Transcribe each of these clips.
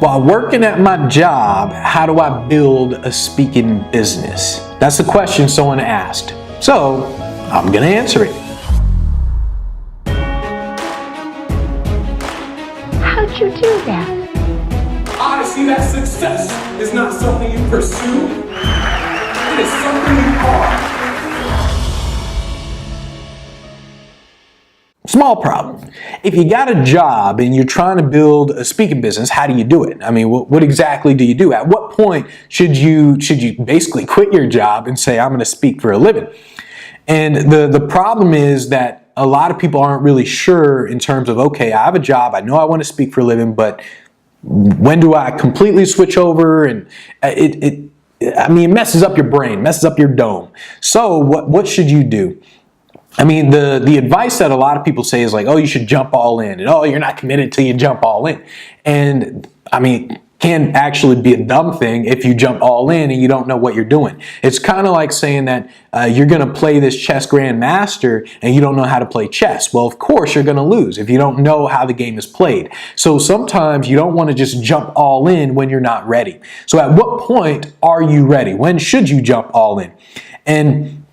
While working at my job, how do I build a speaking business? That's the question someone asked. So, I'm going to answer it. How'd you do that? I see that success is not something you pursue. It is something you are. Small problem. If you got a job and you're trying to build a speaking business, how do you do it? I mean, what exactly do you do? At what point should you basically quit your job and say, I'm going to speak for a living? And the problem is that a lot of people aren't really sure in terms of, okay, I have a job, I know I want to speak for a living, but when do I completely switch over? And it messes up your brain, messes up your dome. So what should you do? I mean, the advice that a lot of people say is like, oh, you should jump all in, and oh, you're not committed till you jump all in. And I mean, can actually be a dumb thing if you jump all in and you don't know what you're doing. It's kind of like saying that you're going to play this chess grandmaster and you don't know how to play chess. Well, of course you're going to lose if you don't know how the game is played. So sometimes you don't want to just jump all in when you're not ready. So at what point are you ready? When should you jump all in? And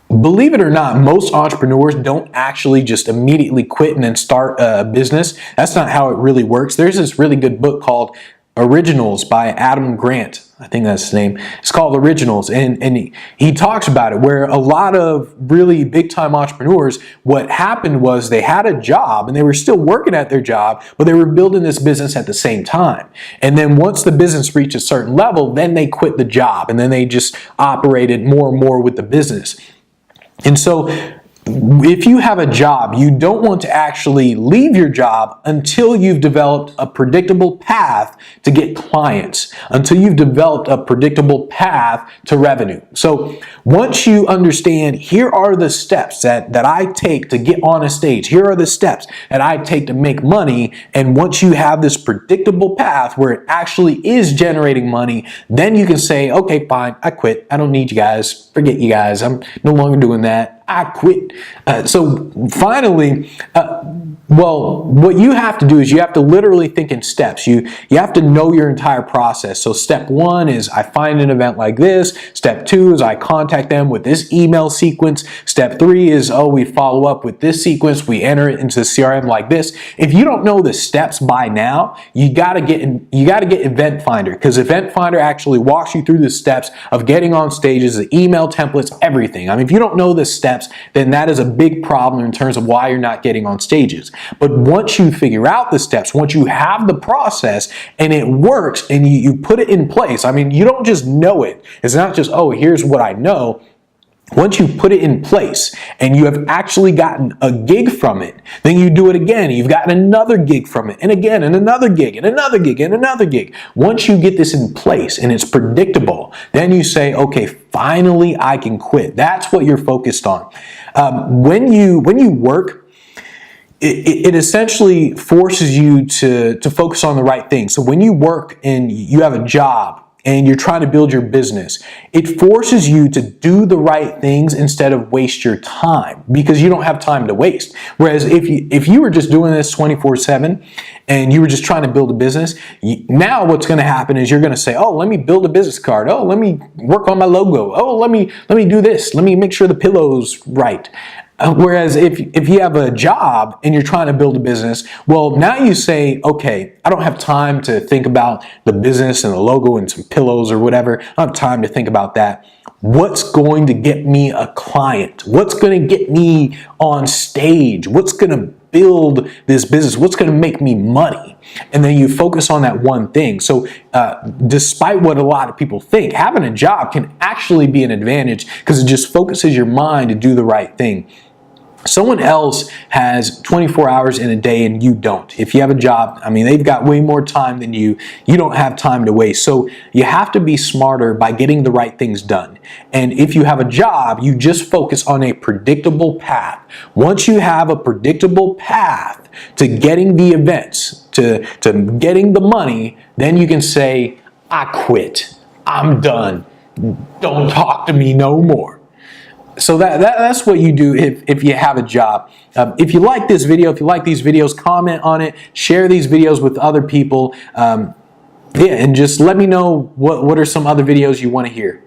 believe it or not, most entrepreneurs don't actually just immediately quit and then start a business. That's not how it really works. There's this really good book called Originals by Adam Grant. I think that's his name. It's called Originals. And he talks about it, where a lot of really big time entrepreneurs, what happened was they had a job and they were still working at their job, but they were building this business at the same time. And then once the business reached a certain level, then they quit the job and then they just operated more and more with the business. And so if you have a job, you don't want to actually leave your job until you've developed a predictable path to get clients, until you've developed a predictable path to revenue. So once you understand, here are the steps that I take to get on a stage, here are the steps that I take to make money, and once you have this predictable path where it actually is generating money, then you can say, okay, fine, I quit. I don't need you guys. Forget you guys. I'm no longer doing that. I quit. So finally, well, what you have to do is you have to literally think in steps. You have to know your entire process. So step one is I find an event like this. Step two is I contact them with this email sequence. Step three is, oh, we follow up with this sequence. We enter it into the CRM like this. If you don't know the steps by now, you got to get Event Finder, because Event Finder actually walks you through the steps of getting on stages, the email templates, everything. I mean, if you don't know the steps, then that is a big problem in terms of why you're not getting on stages. But once you figure out the steps, once you have the process and it works and you put it in place, I mean, you don't just know it. It's not just, oh, here's what I know. Once you put it in place and you have actually gotten a gig from it, then you do it again. You've gotten another gig from it, and again, and another gig, and another gig, and another gig. Once you get this in place and it's predictable, then you say, okay, finally I can quit. That's what you're focused on. When you work, it essentially forces you to focus on the right thing. So when you work and you have a job, and you're trying to build your business, it forces you to do the right things instead of waste your time, because you don't have time to waste. Whereas if you were just doing this 24/7 and you were just trying to build a business, now what's going to happen is you're going to say, oh, let me build a business card. Oh, let me work on my logo. Oh, let me do this. Let me make sure the pillow's right. Whereas if you have a job and you're trying to build a business, well, now you say, okay, I don't have time to think about the business and the logo and some pillows or whatever. I don't have time to think about that. What's going to get me a client? What's going to get me on stage? What's going to build this business? What's going to make me money? And then you focus on that one thing. So despite what a lot of people think, having a job can actually be an advantage because it just focuses your mind to do the right thing. Someone else has 24 hours in a day and you don't. If you have a job, I mean, they've got way more time than you. You don't have time to waste. So you have to be smarter by getting the right things done. And if you have a job, you just focus on a predictable path. Once you have a predictable path to getting the events, to getting the money, then you can say, I quit. I'm done. Don't talk to me no more. So that's what you do if you have a job. If you like this video, if you like these videos, comment on it, share these videos with other people. Yeah, and just let me know what are some other videos you want to hear.